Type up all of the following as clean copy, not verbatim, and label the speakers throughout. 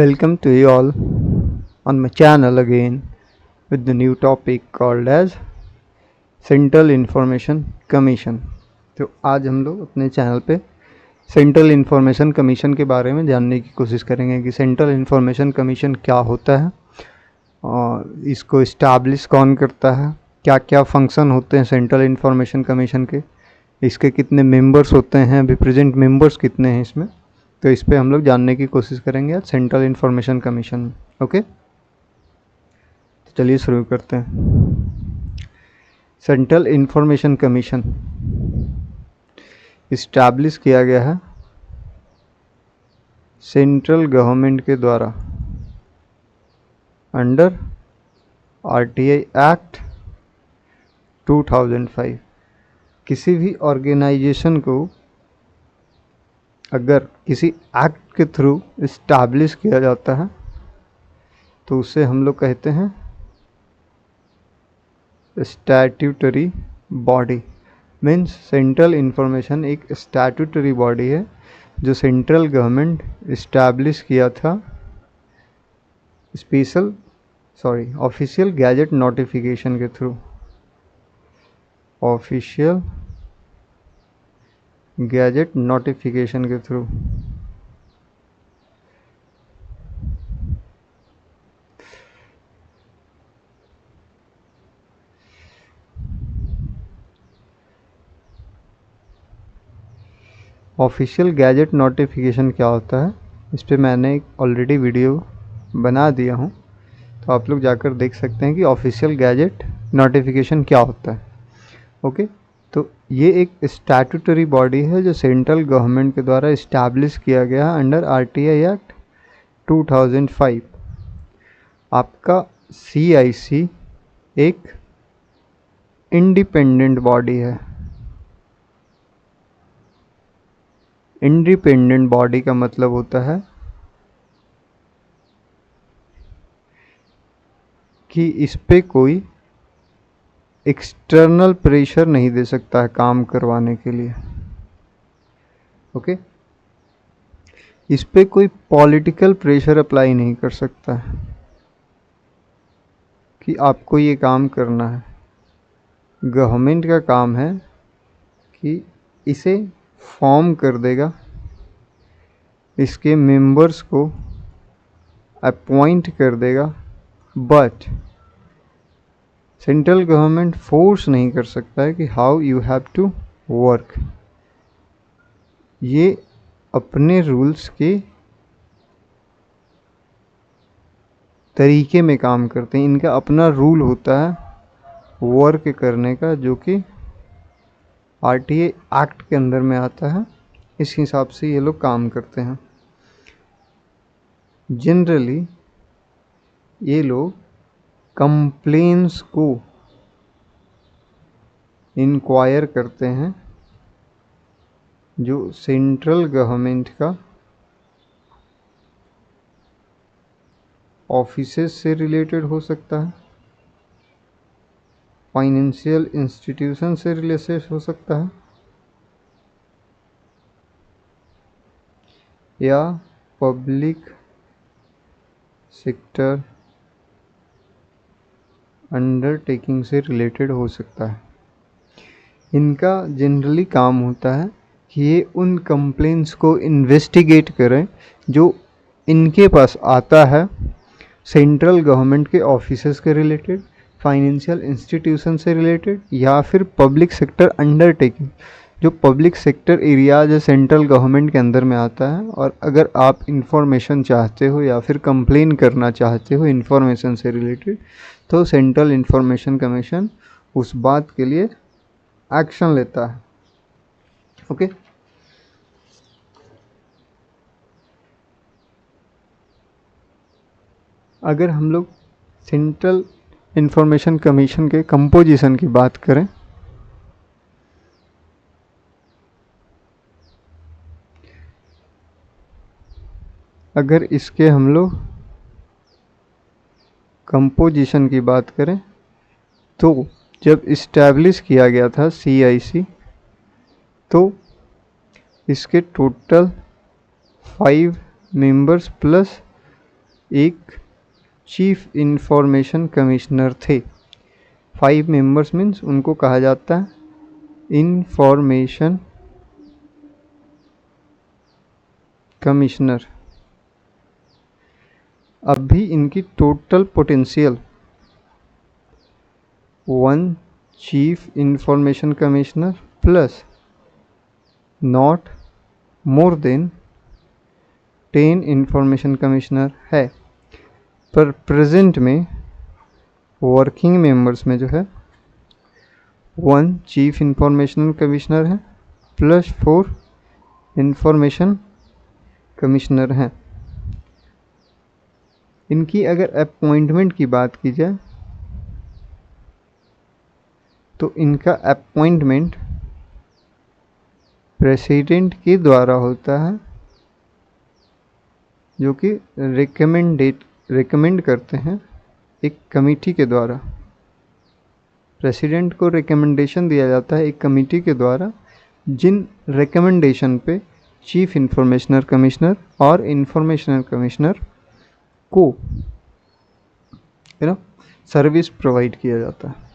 Speaker 1: Welcome to you all on my channel again with the new topic called as central information commission. तो आज हम लोग अपने channel पे सेंट्रल इंफॉर्मेशन कमीशन के बारे में जानने की कोशिश करेंगे कि सेंट्रल इंफॉर्मेशन कमीशन क्या होता है और इसको इस्टेब्लिश कौन करता है, क्या क्या फंक्शन होते हैं सेंट्रल इंफॉर्मेशन कमीशन के, इसके कितने मेंबर्स होते हैं, अभी प्रेजेंट मेंबर्स कितने हैं इसमें। तो इस पे हम लोग जानने की कोशिश करेंगे आज सेंट्रल इंफॉर्मेशन कमीशन में। ओके, तो चलिए शुरू करते हैं। सेंट्रल इंफॉर्मेशन कमीशन इस्टेब्लिश किया गया है सेंट्रल गवर्नमेंट के द्वारा अंडर आरटीआई एक्ट 2005। किसी भी ऑर्गेनाइजेशन को अगर किसी एक्ट के थ्रू इस्टेब्लिश किया जाता है तो उसे हम लोग कहते हैं statutory body. Means central information एक स्टैट्यूटरी बॉडी है जो सेंट्रल गवर्नमेंट इस्टेब्लिश किया था ऑफिशियल गैजेट नोटिफिकेशन के थ्रू। ऑफिशियल गैजेट नोटिफिकेशन के थ्रू। ऑफिशियल गैजेट नोटिफिकेशन क्या होता है, इस पर मैंने एक ऑलरेडी वीडियो बना दिया हूँ, तो आप लोग जाकर देख सकते हैं कि ऑफिशियल गैजेट नोटिफिकेशन क्या होता है। ओके, तो ये एक स्टैट्यूटरी बॉडी है जो सेंट्रल गवर्नमेंट के द्वारा इस्टेब्लिश किया गया है अंडर आरटीआई एक्ट 2005। आपका सीआईसी एक इंडिपेंडेंट बॉडी है। इंडिपेंडेंट बॉडी का मतलब होता है कि इस पे कोई एक्सटर्नल प्रेशर नहीं दे सकता है काम करवाने के लिए। ओके, इस पे कोई पॉलिटिकल प्रेशर अप्लाई नहीं कर सकता है कि आपको ये काम करना है। गवर्नमेंट का काम है कि इसे फॉर्म कर देगा, इसके मेंबर्स को अपॉइंट कर देगा, बट सेंट्रल गवर्नमेंट फोर्स नहीं कर सकता है कि how you have to work. ये अपने रूल्स के तरीके में काम करते हैं। इनका अपना रूल होता है वर्क करने का, जो कि आरटीआई एक्ट के अंदर में आता है। इस हिसाब से ये लोग काम करते हैं। जनरली ये लोग कंप्लेंट्स को इंक्वायर करते हैं जो सेंट्रल गवर्नमेंट का ऑफिसेस से रिलेटेड हो सकता है, फाइनेंशियल इंस्टीट्यूशन से रिलेटेड हो सकता है, या पब्लिक सेक्टर अंडरटेकिंग से रिलेटेड हो सकता है। इनका जनरली काम होता है कि ये उन कंप्लेंट्स को इन्वेस्टिगेट करें जो इनके पास आता है सेंट्रल गवर्नमेंट के ऑफिसेस के रिलेटेड, फाइनेंशियल इंस्टीट्यूशन से रिलेटेड, या फिर पब्लिक सेक्टर अंडरटेकिंग, जो पब्लिक सेक्टर एरियाज है सेंट्रल गवर्नमेंट के अंदर में आता है। और अगर आप इंफॉर्मेशन चाहते हो या फिर कंप्लेन करना चाहते हो इंफॉर्मेशन से रिलेटेड, तो सेंट्रल इंफॉर्मेशन कमीशन उस बात के लिए एक्शन लेता है। ओके, अगर हम लोग सेंट्रल इंफॉर्मेशन कमीशन के कंपोजिशन की बात करें, अगर इसके हम लोग कंपोजिशन की बात करें तो जब इस्टेब्लिश किया गया था सीआईसी, तो इसके टोटल 5 मेंबर्स प्लस एक चीफ इंफॉर्मेशन कमिश्नर थे। 5 मेंबर्स मीन्स उनको कहा जाता है इंफॉर्मेशन कमिश्नर। अब भी इनकी total potential 1 chief information commissioner plus not more than 10 information commissioner है। पर प्रेजेंट में वर्किंग मेंबर्स में जो है 1 चीफ इंफॉर्मेशन कमिश्नर है प्लस 4 इंफॉर्मेशन कमिश्नर हैं। इनकी अगर अपॉइंटमेंट की बात की जाए तो इनका अपॉइंटमेंट प्रेसिडेंट के द्वारा होता है, जो कि रिकमेंड करते हैं एक कमेटी के द्वारा। प्रेसिडेंट को रिकमेंडेशन दिया जाता है एक कमेटी के द्वारा, जिन रिकमेंडेशन पे चीफ इंफॉर्मेशनर कमिश्नर और इंफॉर्मेशनर कमिश्नर को सर्विस प्रोवाइड किया जाता है।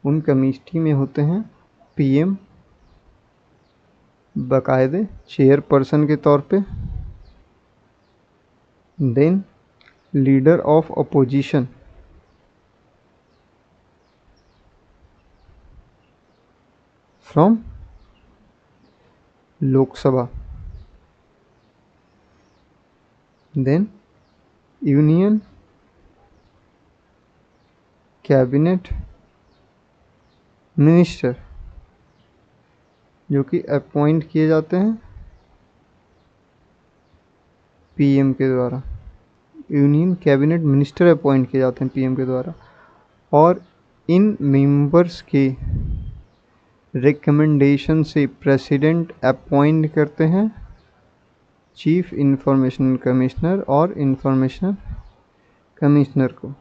Speaker 1: उन कमेटी में होते हैं पीएम बाकायदे चेयरपर्सन के तौर पे, then leader of opposition from Lok Sabha, then union cabinet minister जो कि अपॉइंट किए जाते हैं पीएम के द्वारा। यूनियन कैबिनेट मिनिस्टर अपॉइंट किए जाते हैं पीएम के द्वारा, और इन मेंबर्स के रिकमेंडेशन से प्रेसिडेंट अपॉइंट करते हैं चीफ इंफॉर्मेशन कमिश्नर और इंफॉर्मेशन कमिश्नर को।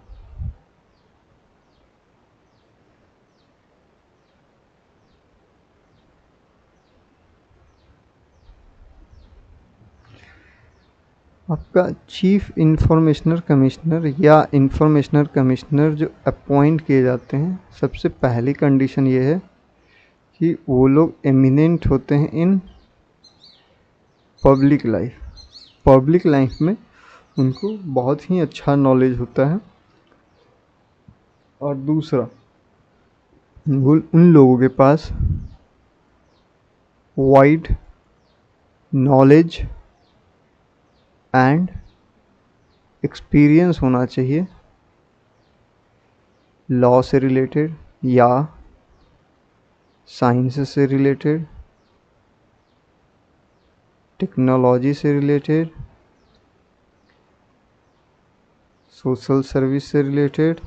Speaker 1: आपका चीफ इंफॉर्मेशनर कमिश्नर या इंफॉर्मेशनर कमिश्नर जो अपॉइंट किए जाते हैं, सबसे पहली कंडीशन ये है कि वो लोग एमिनेंट होते हैं in public life. Public life में उनको बहुत ही अच्छा नॉलेज होता है। और दूसरा, उन लोगों के पास वाइड नॉलेज एंड एक्सपीरियंस होना चाहिए लॉ से रिलेटेड या साइंस से रिलेटेड, टेक्नोलॉजी से रिलेटेड, सोशल सर्विस से रिलेटेड,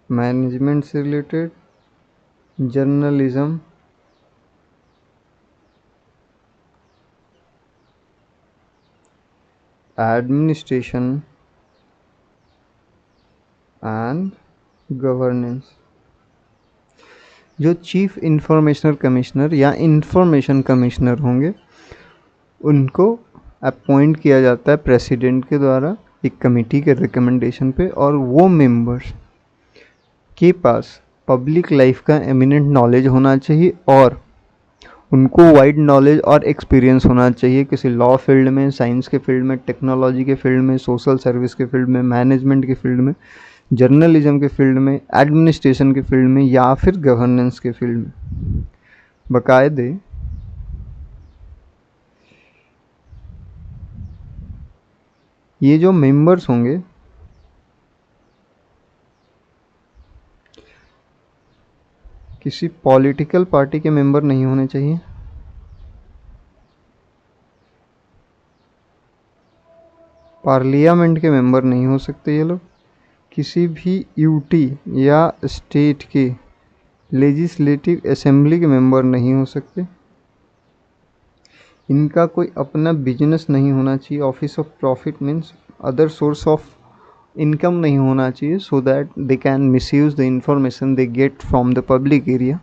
Speaker 1: मैनेजमेंट से related, journalism, administration and governance. जो चीफ इंफॉर्मेशनर कमिश्नर या इंफॉर्मेशन कमिश्नर होंगे, उनको अपॉइंट किया जाता है प्रेसिडेंट के द्वारा एक कमेटी के रिकमेंडेशन पे, और वो मेंबर्स के पास पब्लिक लाइफ का एमिनेंट नॉलेज होना चाहिए और उनको वाइड नॉलेज और एक्सपीरियंस होना चाहिए किसी लॉ फील्ड में, साइंस के फील्ड में, टेक्नोलॉजी के फील्ड में, सोशल सर्विस के फील्ड में, मैनेजमेंट के फील्ड में, जर्नलिज्म के फील्ड में, एडमिनिस्ट्रेशन के फील्ड में या फिर गवर्नेंस के फील्ड में। बाकायदे ये जो मेंबर्स होंगे किसी पॉलिटिकल पार्टी के मेंबर नहीं होने चाहिए, पार्लियामेंट के मेंबर नहीं हो सकते ये लोग, किसी भी यूटी या स्टेट के लेजिस्लेटिव असेंबली के मेंबर नहीं हो सकते, इनका कोई अपना बिजनेस नहीं होना चाहिए, office of profit means other source of income नहीं होना चाहिए, so that they can misuse the information they get from the public area,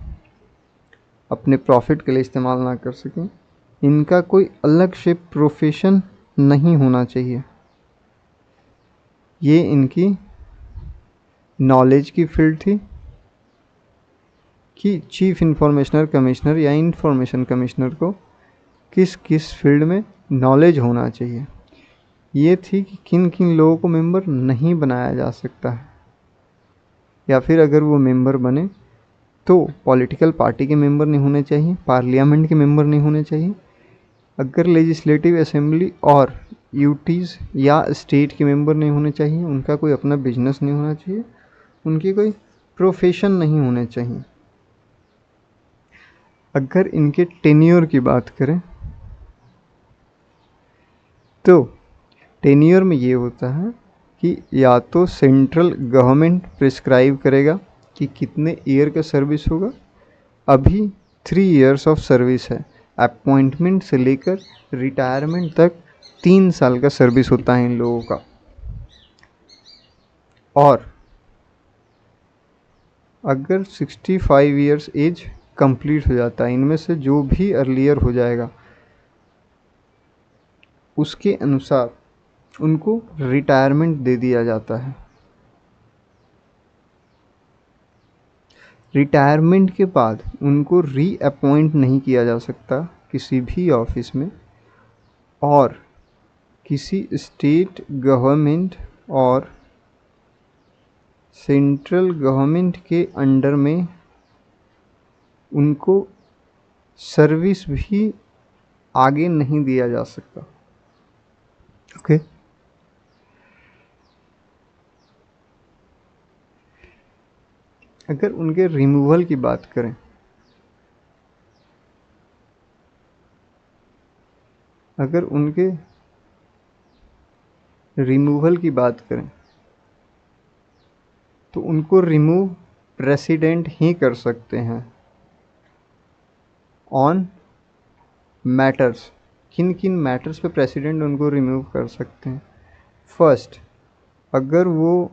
Speaker 1: अपने प्रॉफिट के लिए इस्तेमाल ना कर सकें। इनका कोई अलग से प्रोफेशन नहीं होना चाहिए। ये इनकी नॉलेज की फील्ड थी कि चीफ इंफॉर्मेशनर कमिश्नर या इंफॉर्मेशन कमिश्नर को किस किस फील्ड में नॉलेज होना चाहिए। ये थी कि किन किन लोगों को मेंबर नहीं बनाया जा सकता है, या फिर अगर वो मेंबर बने तो पॉलिटिकल पार्टी के मेंबर नहीं होने चाहिए, पार्लियामेंट के मेंबर नहीं होने चाहिए। अगर लेजिस्लेटिव असेंबली और यूटीज़ या स्टेट के मेंबर नहीं होने चाहिए, उनका कोई अपना बिजनेस नहीं होना चाहिए, उनकी कोई प्रोफेशन नहीं होने चाहिए। अगर इनके टेन्योर की बात करें तो टेन्योर में ये होता है कि या तो सेंट्रल गवर्नमेंट प्रिस्क्राइब करेगा कि कितने ईयर का सर्विस होगा। अभी 3 इयर्स ऑफ सर्विस है, अपॉइंटमेंट से लेकर रिटायरमेंट तक 3 साल का सर्विस होता है इन लोगों का। और अगर 65 इयर्स एज कंप्लीट हो जाता है, इनमें से जो भी अर्लियर हो जाएगा उसके अनुसार उनको रिटायरमेंट दे दिया जाता है। रिटायरमेंट के बाद उनको रीअपॉइंट नहीं किया जा सकता किसी भी ऑफिस में, और किसी स्टेट गवर्नमेंट और सेंट्रल गवर्नमेंट के अंडर में उनको सर्विस भी आगे नहीं दिया जा सकता। ओके अगर उनके रिमूवल की बात करें, अगर उनके रिमूवल की बात करें तो उनको रिमूव प्रेसिडेंट ही कर सकते हैं ऑन मैटर्स। किन किन मैटर्स पे प्रेसिडेंट उनको रिमूव कर सकते हैं? फर्स्ट, अगर वो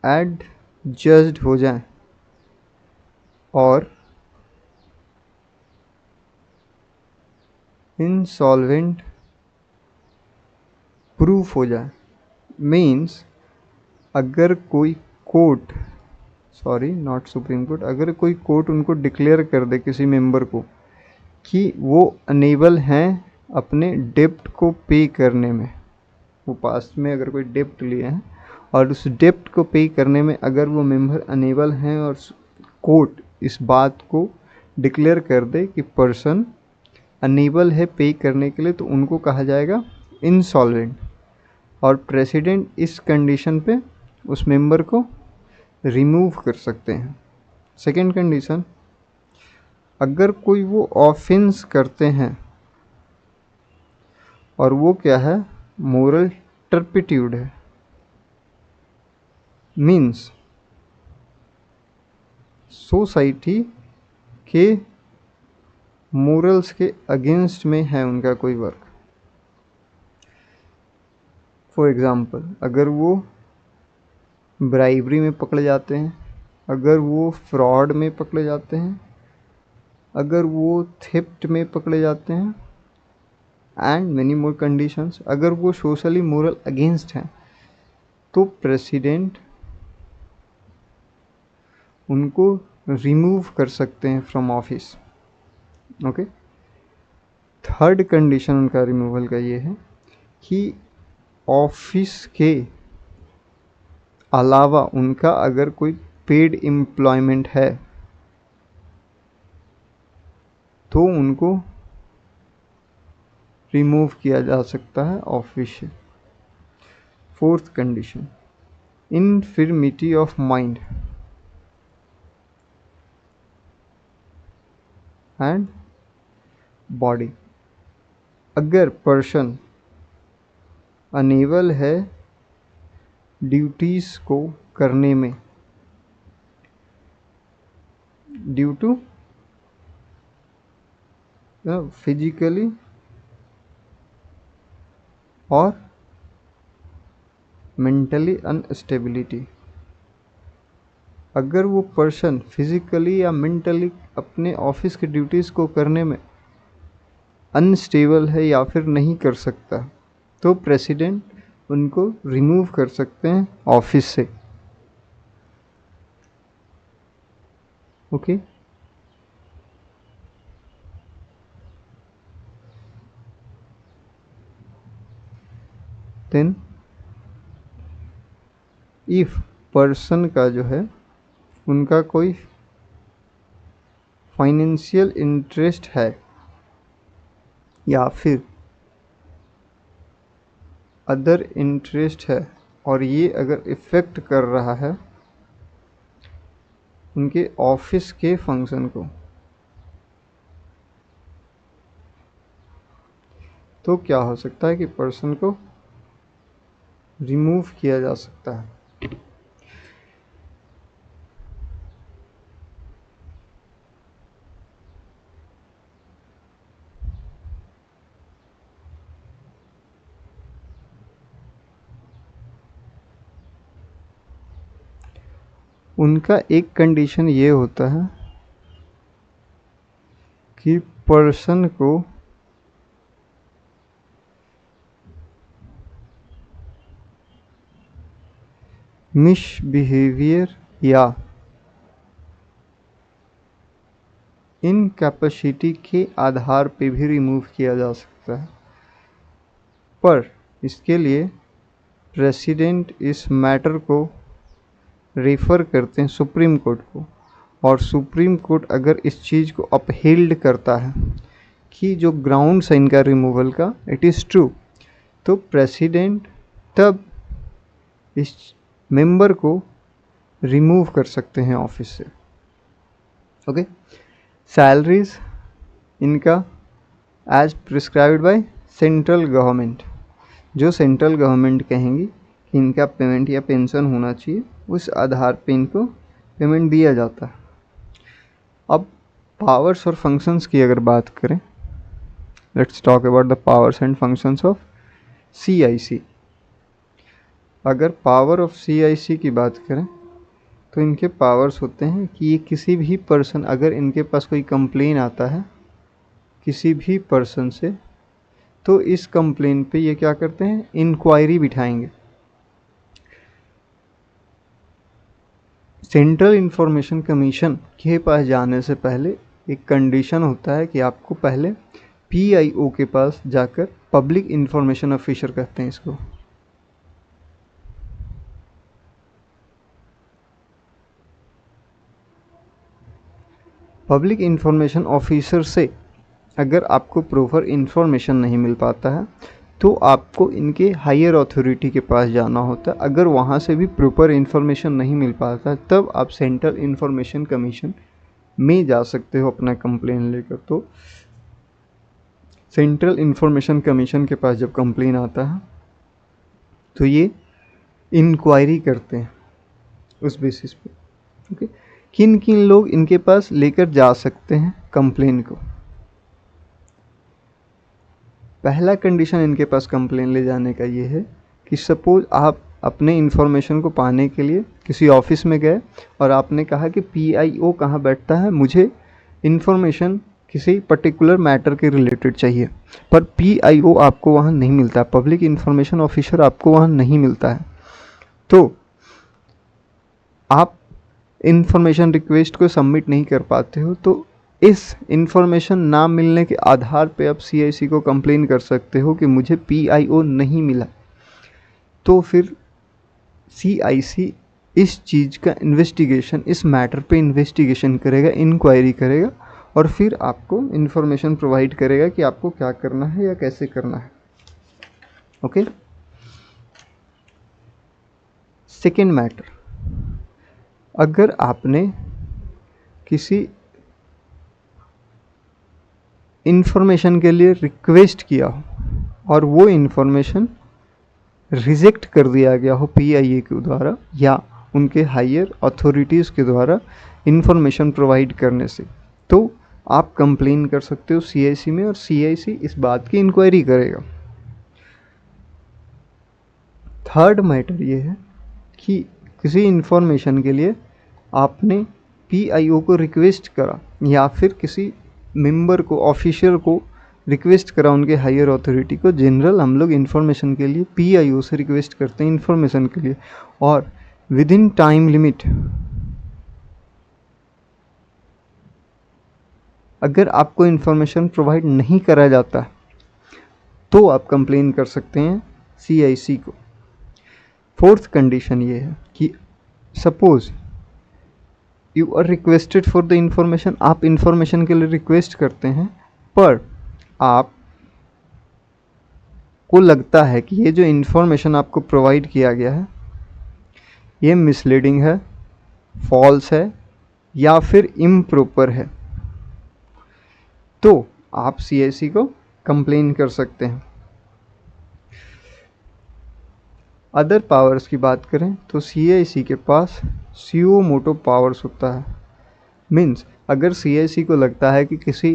Speaker 1: एडजस्ड हो जाए और इंसॉल्वेंट प्रूफ हो जाए, मीन्स अगर कोई court, sorry not supreme court, अगर कोई कोर्ट उनको डिक्लेयर कर दे किसी मेंबर को कि वो अनेबल हैं अपने डेप्ट को पे करने में, वो पास्ट में अगर कोई डेप्ट लिए हैं और उस डेप्ट को पे करने में अगर वो मेंबर अनेबल हैं और कोर्ट इस बात को डिक्लेयर कर दे कि पर्सन अनेबल है पे करने के लिए, तो उनको कहा जाएगा इंसॉल्वेंट, और प्रेसिडेंट इस कंडीशन पे उस मेंबर को रिमूव कर सकते हैं। सेकेंड कंडीशन, अगर कोई वो ऑफेंस करते हैं और वो क्या है, मोरल टर्पिट्यूड है, मीन्स सोसाइटी के मोरल्स के अगेंस्ट में है उनका कोई वर्क। फॉर एग्ज़ाम्पल, अगर वो ब्राइबरी में पकड़े जाते हैं, अगर वो फ्रॉड में पकड़े जाते हैं, अगर वो थेफ्ट में पकड़े जाते हैं एंड मेनी मोर कंडीशंस, अगर वो सोशली मोरल अगेंस्ट हैं, तो प्रेसिडेंट उनको रिमूव कर सकते हैं from office. Okay, third condition उनका रिमूवल का ये है कि ऑफिस के अलावा उनका अगर कोई पेड एम्प्लॉयमेंट है तो उनको रिमूव किया जा सकता है ऑफिस से। Fourth condition, infirmity of mind and body, अगर पर्सन अनेबल है ड्यूटीज़ को करने में ड्यू टू फिजिकली और मेंटली अनस्टेबिलिटी, अगर वो पर्सन फिजिकली या मेंटली अपने ऑफिस की ड्यूटीज़ को करने में अनस्टेबल है या फिर नहीं कर सकता, तो प्रेसिडेंट उनको रिमूव कर सकते हैं ऑफिस से। ओके, देन इफ पर्सन का जो है उनका कोई फाइनेंशियल इंटरेस्ट है या फिर अदर इंटरेस्ट है और ये अगर इफ़ेक्ट कर रहा है उनके ऑफिस के फंक्शन को, तो क्या हो सकता है कि पर्सन को रिमूव किया जा सकता है। उनका एक कंडीशन ये होता है कि पर्सन को मिसबिहेवियर या इनकैपेसिटी के आधार पे भी रिमूव किया जा सकता है, पर इसके लिए प्रेसिडेंट इस मैटर को रेफ़र करते हैं सुप्रीम कोर्ट को, और सुप्रीम कोर्ट अगर इस चीज़ को अपहेल्ड करता है कि जो ग्राउंड्स है इनका रिमूवल का इट इज़ ट्रू, तो प्रेसिडेंट तब इस मेंबर को रिमूव कर सकते हैं ऑफिस से। ओके, सैलरीज इनका as prescribed by central government, जो सेंट्रल गवर्नमेंट कहेंगी कि इनका पेमेंट या पेंशन होना चाहिए, उस आधार पे इनको पेमेंट दिया जाता है। अब पावर्स और फंक्शंस की अगर बात करें, let's talk about the powers and functions of CIC। अगर पावर ऑफ CIC की बात करें तो इनके पावर्स होते हैं कि ये किसी भी पर्सन, अगर इनके पास कोई कंप्लेन आता है किसी भी पर्सन से, तो इस कंप्लेन पे ये क्या करते हैं, इंक्वायरी बिठाएंगे। सेंट्रल इंफॉर्मेशन कमीशन के पास जाने से पहले एक कंडीशन होता है कि आपको पहले PIO के पास जाकर, पब्लिक इंफॉर्मेशन ऑफिसर कहते हैं इसको, पब्लिक इंफॉर्मेशन ऑफिसर से अगर आपको प्रॉपर इंफॉर्मेशन नहीं मिल पाता है तो आपको इनके हायर अथॉरिटी के पास जाना होता है। अगर वहाँ से भी प्रॉपर इंफॉर्मेशन नहीं मिल पाता तब आप सेंट्रल इंफॉर्मेशन कमीशन में जा सकते हो अपना कंप्लेन लेकर। तो सेंट्रल इंफॉर्मेशन कमीशन के पास जब कंप्लेन आता है तो ये इंक्वायरी करते हैं उस बेसिस पे। ओके, किन किन लोग इनके पास लेकर जा सकते हैं कंप्लेन को। पहला कंडीशन इनके पास कंप्लेन ले जाने का ये है कि सपोज आप अपने इंफॉर्मेशन को पाने के लिए किसी ऑफिस में गए और आपने कहा कि PIO कहाँ बैठता है, मुझे इंफॉर्मेशन किसी पर्टिकुलर मैटर के रिलेटेड चाहिए, पर PIO आपको वहाँ नहीं मिलता, पब्लिक इंफॉर्मेशन ऑफिसर आपको वहाँ नहीं मिलता है, तो आप इंफॉर्मेशन रिक्वेस्ट को सबमिट नहीं कर पाते हो। तो इस इंफॉर्मेशन ना मिलने के आधार पे आप CIC को कंप्लेन कर सकते हो कि मुझे PIO नहीं मिला। तो फिर CIC इस चीज़ का इन्वेस्टिगेशन, इस मैटर पे इन्वेस्टिगेशन करेगा, इंक्वायरी करेगा और फिर आपको इंफॉर्मेशन प्रोवाइड करेगा कि आपको क्या करना है या कैसे करना है। ओके, सेकेंड मैटर, अगर आपने किसी इंफॉर्मेशन के लिए रिक्वेस्ट किया हो और वो इंफॉर्मेशन रिजेक्ट कर दिया गया हो PIA के द्वारा या उनके हायर अथॉरिटीज़ के द्वारा इंफॉर्मेशन प्रोवाइड करने से, तो आप कंप्लेन कर सकते हो CIC में और CIC इस बात की इंक्वायरी करेगा। थर्ड मैटर ये है कि किसी इंफॉर्मेशन के लिए आपने PIO को रिक्वेस्ट करा या फिर किसी मेंबर को, ऑफिसर को रिक्वेस्ट करा उनके हायर अथॉरिटी को। जनरल हम लोग इन्फॉर्मेशन के लिए PIO से रिक्वेस्ट करते हैं इन्फॉर्मेशन के लिए, और विद इन टाइम लिमिट अगर आपको इन्फॉर्मेशन प्रोवाइड नहीं करा जाता तो आप कंप्लेन कर सकते हैं CIC को। फोर्थ कंडीशन ये है कि suppose you are requested for the information, आप इंफॉर्मेशन के लिए रिक्वेस्ट करते हैं, पर आप को लगता है कि ये जो इंफॉर्मेशन आपको प्रोवाइड किया गया है ये मिसलीडिंग है, फॉल्स है या फिर इम्प्रॉपर है, तो आप CIC को कंप्लेन कर सकते हैं। अदर पावर्स की बात करें तो CIC के पास सुओ मोटो पावर्स होता है। मीन्स अगर CIC को लगता है कि किसी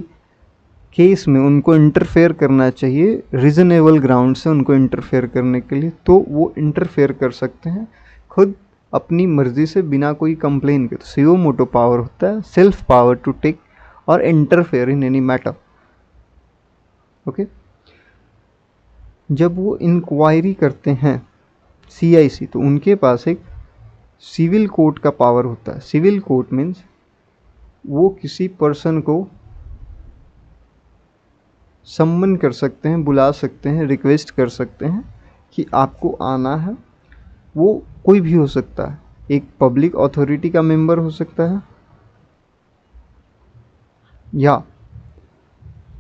Speaker 1: केस में उनको इंटरफेयर करना चाहिए, रीजनेबल ग्राउंड से उनको इंटरफेयर करने के लिए, तो वो इंटरफेयर कर सकते हैं खुद अपनी मर्जी से बिना कोई कंप्लेन के। तो सुओ मोटो पावर होता है सेल्फ पावर टू टेक और interfere in any matter. Okay, जब वो इंक्वायरी करते हैं CIC तो उनके पास एक सिविल कोर्ट का पावर होता है। सिविल कोर्ट मीन्स वो किसी पर्सन को सम्मन कर सकते हैं, बुला सकते हैं, रिक्वेस्ट कर सकते हैं कि आपको आना है। वो कोई भी हो सकता है, एक पब्लिक अथॉरिटी का मेंबर हो सकता है या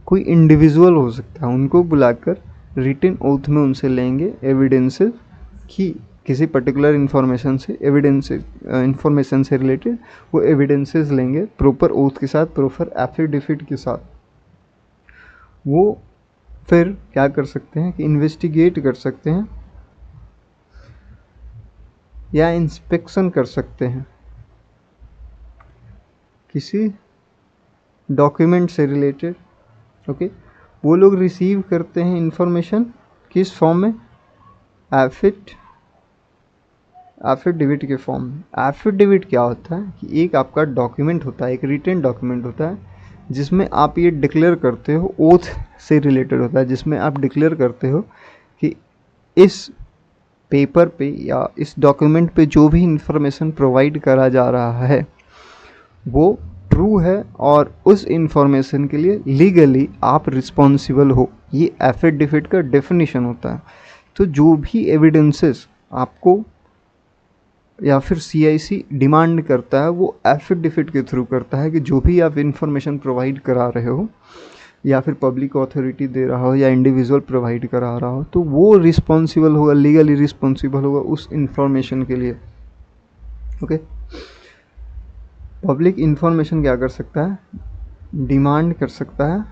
Speaker 1: कोई इंडिविजुअल हो सकता है। उनको बुलाकर रिटन ओथ में उनसे लेंगे एविडेंसेस कि किसी पर्टिकुलर इन्फॉर्मेशन से इन्फॉर्मेशन से रिलेटेड वो एविडेंसेस लेंगे प्रॉपर ओथ के साथ, प्रॉपर एफिडेविट के साथ। वो फिर क्या कर सकते हैं कि इन्वेस्टिगेट कर सकते हैं या इंस्पेक्शन कर सकते हैं किसी डॉक्यूमेंट से रिलेटेड। ओके, वो लोग रिसीव करते हैं इंफॉर्मेशन किस फॉर्म में, एफिडेविट के फॉर्म में। एफिडेविट क्या होता है कि एक आपका डॉक्यूमेंट होता है, एक रिटन डॉक्यूमेंट होता है जिसमें आप ये डिक्लेयर करते हो, ओथ से रिलेटेड होता है, जिसमें आप डिक्लेयर करते हो कि इस पेपर पे या इस डॉक्यूमेंट पे जो भी इंफॉर्मेशन प्रोवाइड करा जा रहा है वो ट्रू है और उस इंफॉर्मेशन के लिए लीगली आप रिस्पॉन्सिबल हो। ये एफिडेविट का डेफिनेशन होता है। तो जो भी एविडेंसेस आपको या फिर CIC डिमांड करता है वो एफिडेविट के थ्रू करता है कि जो भी आप इंफॉर्मेशन प्रोवाइड करा रहे हो या फिर पब्लिक अथॉरिटी दे रहा हो या इंडिविजुअल प्रोवाइड करा रहा हो, तो वो रिस्पॉन्सिबल होगा, लीगली रिस्पॉन्सिबल होगा उस इंफॉर्मेशन के लिए। ओके, पब्लिक इंफॉर्मेशन क्या कर सकता है, डिमांड कर सकता है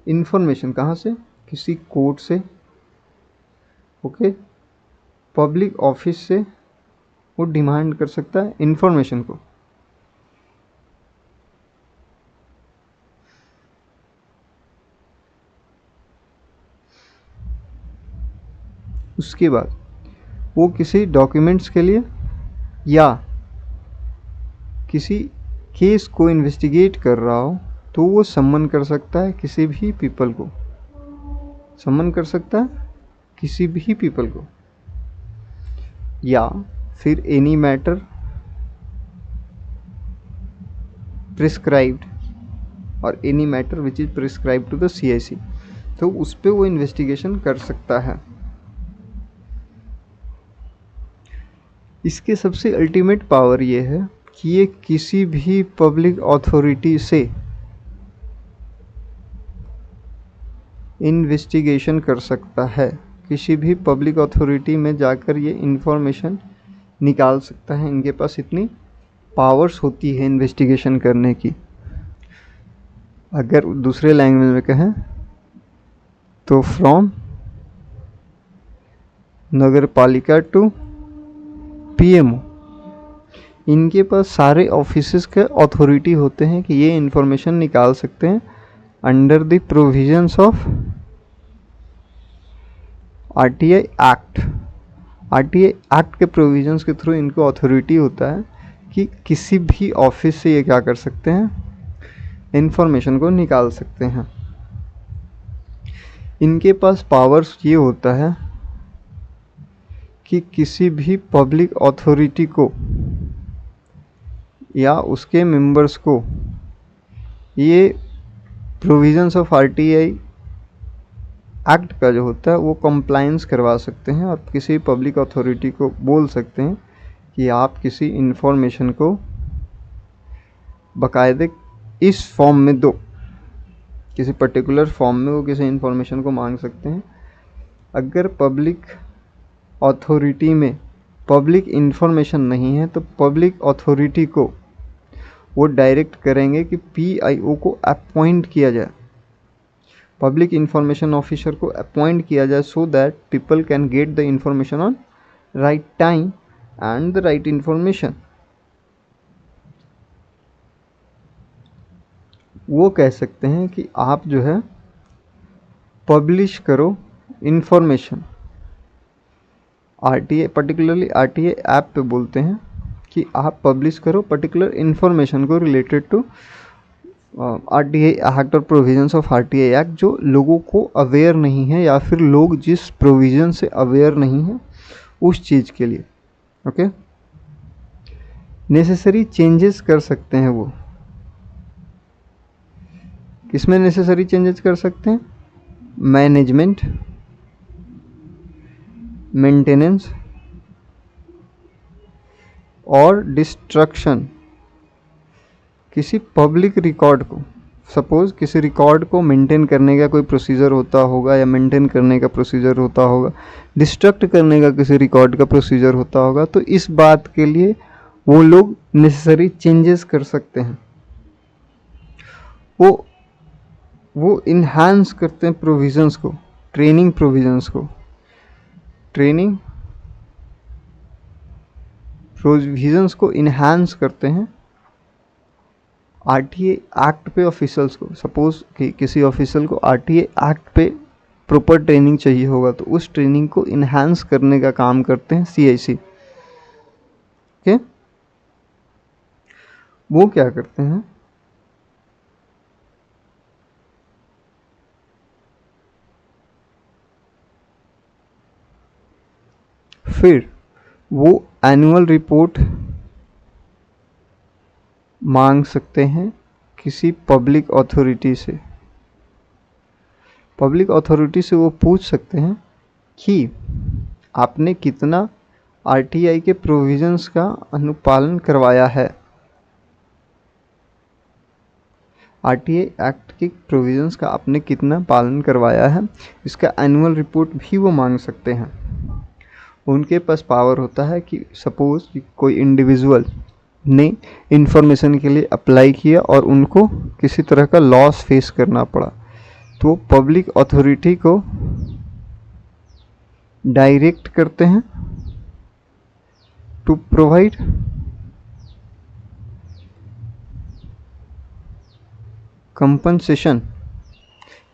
Speaker 1: इंफॉर्मेशन। कहाँ से, किसी कोर्ट से, ओके, पब्लिक ऑफिस से वो डिमांड कर सकता है इंफॉर्मेशन को। उसके बाद वो किसी डॉक्यूमेंट्स के लिए या किसी केस को इन्वेस्टिगेट कर रहा हो तो वो सम्मन कर सकता है किसी भी पीपल को, सम्मन कर सकता है किसी भी पीपल को, या फिर एनी मैटर प्रिस्क्राइब्ड और any matter which is prescribe to the CIC, तो उस पर वो इन्वेस्टिगेशन कर सकता है। इसके सबसे अल्टीमेट पावर ये है कि ये किसी भी पब्लिक अथॉरिटी से इन्वेस्टिगेशन कर सकता है। किसी भी पब्लिक अथॉरिटी में जाकर ये इंफॉर्मेशन निकाल सकता है। इनके पास इतनी पावर्स होती है इन्वेस्टिगेशन करने की। अगर दूसरे लैंग्वेज में कहें तो फ्रॉम नगर पालिका टू PMO, इनके पास सारे ऑफिसेस के अथॉरिटी होते हैं कि ये इंफॉर्मेशन निकाल सकते हैं under the provisions of RTI act. RTI act के प्रोविजंस के थ्रू इनको अथॉरिटी होता है कि किसी भी ऑफिस से ये क्या कर सकते हैं, इंफॉर्मेशन को निकाल सकते हैं। इनके पास पावर्स ये होता है कि किसी भी पब्लिक अथॉरिटी को या उसके मेंबर्स को ये प्रोविजंस ऑफ आरटीआई एक्ट का जो होता है वो कंप्लायंस करवा सकते हैं, और किसी पब्लिक अथॉरिटी को बोल सकते हैं कि आप किसी इंफॉर्मेशन को बाकायदे इस फॉर्म में दो, किसी पर्टिकुलर फॉर्म में वो किसी इंफॉर्मेशन को मांग सकते हैं। अगर पब्लिक अथॉरिटी में पब्लिक इंफॉर्मेशन नहीं है तो पब्लिक अथॉरिटी को वो डायरेक्ट करेंगे कि पीआईओ को अपॉइंट किया जाए, पब्लिक इंफॉर्मेशन ऑफिसर को अपॉइंट किया जाए, so that people can get the information on right time and the right information. वो कह सकते हैं कि आप जो है पब्लिश करो information. RTA particularly RTA app पे बोलते हैं कि आप पब्लिश करो पर्टिकुलर इंफॉर्मेशन को रिलेटेड टू आरटीआई एक्ट और प्रोविजंस ऑफ आरटीआई एक्ट, जो लोगों को अवेयर नहीं है या फिर लोग जिस प्रोविजन से अवेयर नहीं है उस चीज़ के लिए। ओके, नेसेसरी चेंजेस कर सकते हैं वो। किसमें नेसेसरी चेंजेस कर सकते हैं? मैनेजमेंट, मेंटेनेंस और डिस्ट्रक्शन किसी पब्लिक रिकॉर्ड को। सपोज किसी रिकॉर्ड को मेंटेन करने का कोई प्रोसीजर होता होगा या मेंटेन करने का प्रोसीजर होता होगा, डिस्ट्रक्ट करने का किसी रिकॉर्ड का प्रोसीजर होता होगा, तो इस बात के लिए वो लोग नेसेसरी चेंजेस कर सकते हैं। वो इन्हांस करते हैं प्रोविजंस को, ट्रेनिंग प्रोविजंस को, ट्रेनिंग प्रोविजंस को इन्हांस करते हैं आरटीए एक्ट पे ऑफिसर्स को। सपोज कि किसी ऑफिसर को आरटीए एक्ट पे प्रॉपर ट्रेनिंग चाहिए होगा तो उस ट्रेनिंग को इन्हांस करने का काम करते हैं सीआईसी। ओके, वो क्या करते हैं? फिर वो एनुअल रिपोर्ट मांग सकते हैं किसी पब्लिक अथॉरिटी से। पब्लिक अथॉरिटी से वो पूछ सकते हैं कि आपने कितना आरटीआई के प्रोविजंस का अनुपालन करवाया है, आरटीआई एक्ट के प्रोविजंस का आपने कितना पालन करवाया है, इसका एनुअल रिपोर्ट भी वो मांग सकते हैं। उनके पास पावर होता है कि सपोज कोई इंडिविजुअल ने इंफॉर्मेशन के लिए अप्लाई किया और उनको किसी तरह का लॉस फेस करना पड़ा, तो पब्लिक अथॉरिटी को डायरेक्ट करते हैं टू प्रोवाइड कंपनसेशन,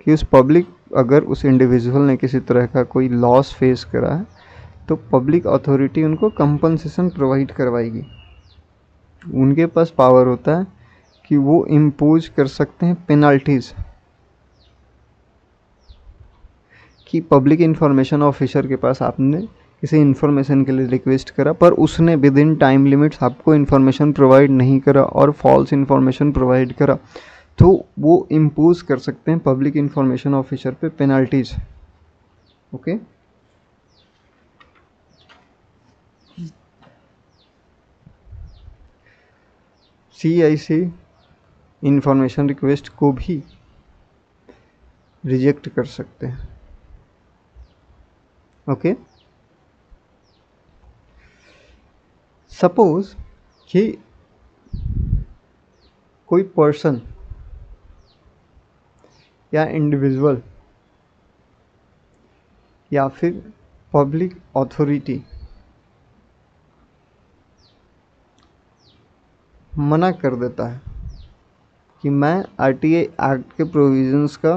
Speaker 1: कि उस पब्लिक, अगर उस इंडिविजुअल ने किसी तरह का कोई लॉस फेस करा है तो पब्लिक अथॉरिटी उनको कंपनसेशन प्रोवाइड करवाएगी। उनके पास पावर होता है कि वो इम्पोज कर सकते हैं पेनल्टीज, कि पब्लिक इंफॉर्मेशन ऑफिसर के पास आपने किसी इंफॉर्मेशन के लिए रिक्वेस्ट करा पर उसने विद इन टाइम लिमिट्स आपको इंफॉर्मेशन प्रोवाइड नहीं करा और फॉल्स इंफॉर्मेशन प्रोवाइड करा, तो वो इम्पोज कर सकते हैं पब्लिक इंफॉर्मेशन ऑफिसर पे penalties. Okay, CIC information request को भी रिजेक्ट कर सकते हैं। ओके, सपोज कि कोई पर्सन या इंडिविजुअल या फिर पब्लिक अथॉरिटी मना कर देता है कि मैं आरटीआई एक्ट के प्रोविजंस का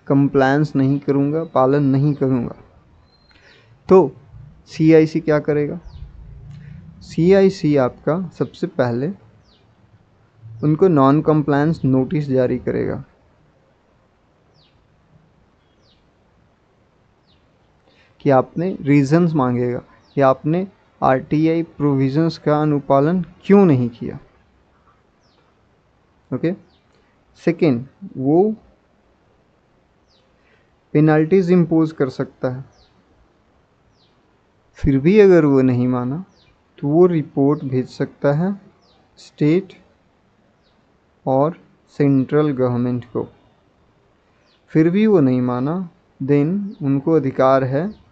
Speaker 1: कंप्लायंस नहीं करूँगा, पालन नहीं करूँगा, तो सीआईसी क्या करेगा? सीआईसी आपका सबसे पहले उनको नॉन कंप्लायंस नोटिस जारी करेगा। कि आपने रीजंस मांगेगा कि आपने आरटीआई प्रोविजंस का अनुपालन क्यों नहीं किया। ओके। सेकेंड, वो पेनल्टीज इम्पोज कर सकता है। फिर भी अगर वो नहीं माना तो वो रिपोर्ट भेज सकता है स्टेट और सेंट्रल गवर्नमेंट को। फिर भी वो नहीं माना, देन उनको अधिकार है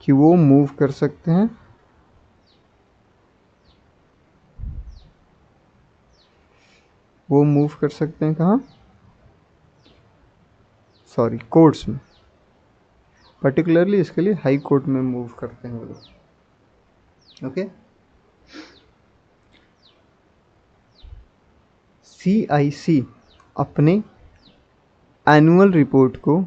Speaker 1: कि वो मूव कर सकते हैं कहाँ, सॉरी, कोर्ट्स में। पर्टिकुलरली इसके लिए हाई कोर्ट में मूव करते हैं वो लोग। ओके। CIC अपने एनुअल रिपोर्ट को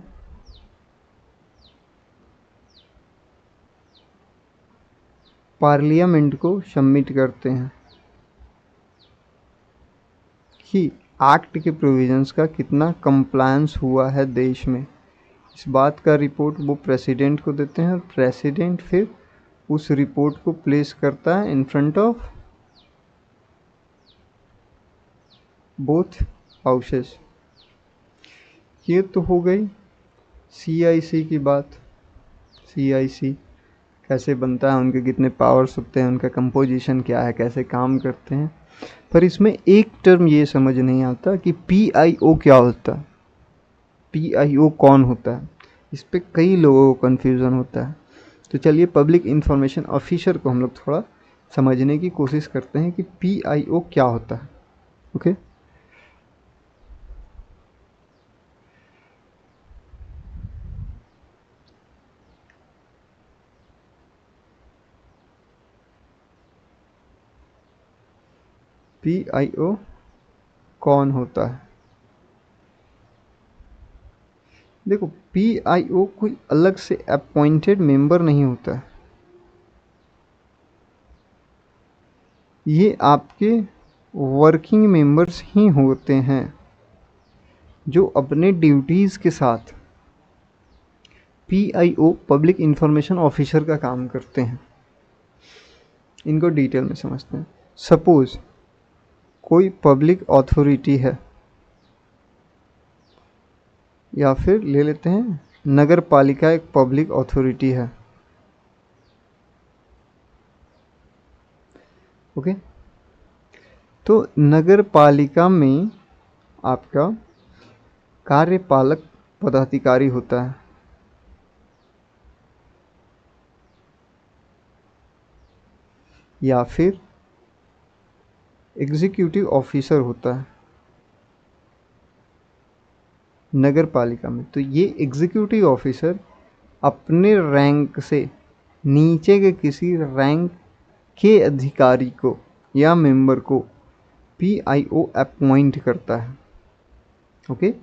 Speaker 1: पार्लियामेंट को सबमिट करते हैं कि एक्ट के प्रोविजंस का कितना कंप्लायंस हुआ है देश में। इस बात का रिपोर्ट वो प्रेसिडेंट को देते हैं और प्रेसिडेंट फिर उस रिपोर्ट को प्लेस करता है in front of both houses. ये तो हो गई CIC की बात। CIC कैसे बनता है, उनके कितने पावर्स होते हैं, उनका कंपोजिशन क्या है, कैसे काम करते हैं। पर इसमें एक टर्म ये समझ नहीं आता कि PIO क्या होता है, PIO कौन होता है। इस पे कई लोगों को कन्फ्यूज़न होता है। तो चलिए पब्लिक इंफॉर्मेशन ऑफिसर को हम लोग थोड़ा समझने की कोशिश करते हैं कि PIO क्या होता है। ओके। PIO कौन होता है? देखो, PIO कोई अलग से अपॉइंटेड मेंबर नहीं होता है। ये आपके वर्किंग मेंबर्स ही होते हैं जो अपने ड्यूटीज़ के साथ PIO पब्लिक इंफॉर्मेशन ऑफिसर का काम करते हैं। इनको डिटेल में समझते हैं। सपोज कोई पब्लिक अथॉरिटी है, या फिर ले लेते हैं नगर पालिका एक पब्लिक अथॉरिटी है। ओके। तो नगर पालिका में आपका कार्यपालक पदाधिकारी होता है, या फिर एग्जीक्यूटिव ऑफिसर होता है नगर पालिका में। तो ये एग्जीक्यूटिव ऑफिसर अपने रैंक से नीचे के किसी रैंक के अधिकारी को या मेंबर को PIO अपॉइंट करता है। ओके।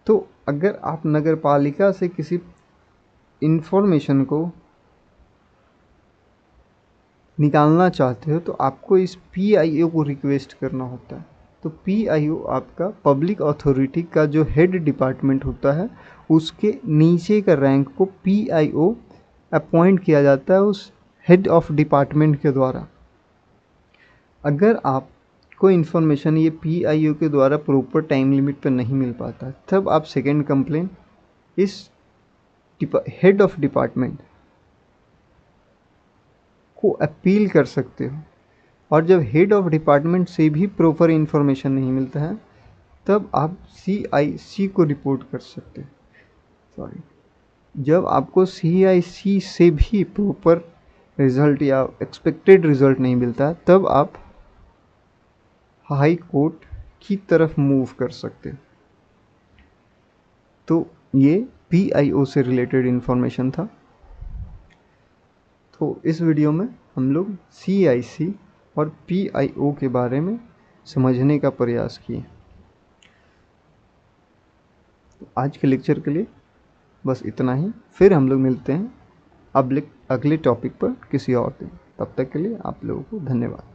Speaker 1: तो अगर आप नगर पालिका से किसी इंफॉर्मेशन को निकालना चाहते हो तो आपको इस PIO को रिक्वेस्ट करना होता है। तो PIO आपका पब्लिक अथॉरिटी का जो हेड डिपार्टमेंट होता है उसके नीचे का रैंक को PIO अपॉइंट किया जाता है उस हेड ऑफ डिपार्टमेंट के द्वारा। अगर आपको इन्फॉर्मेशन ये PIO के द्वारा प्रॉपर टाइम लिमिट पर नहीं मिल पाता तब आप सेकेंड कंप्लेन इस हेड ऑफ डिपार्टमेंट को अपील कर सकते हो। और जब हेड ऑफ डिपार्टमेंट से भी प्रॉपर इन्फॉर्मेशन नहीं मिलता है तब आप CIC को रिपोर्ट कर सकते हैं। सॉरी, जब आपको CIC से भी प्रॉपर रिजल्ट या एक्सपेक्टेड रिजल्ट नहीं मिलता तब आप हाई कोर्ट की तरफ मूव कर सकते हैं। तो ये PIO से रिलेटेड इन्फॉर्मेशन था। तो इस वीडियो में हम लोग CIC और PIO के बारे में समझने का प्रयास किए। तो आज के लेक्चर के लिए बस इतना ही। फिर हम लोग मिलते हैं अगले टॉपिक पर किसी और दिन। तब तक के लिए आप लोगों को धन्यवाद।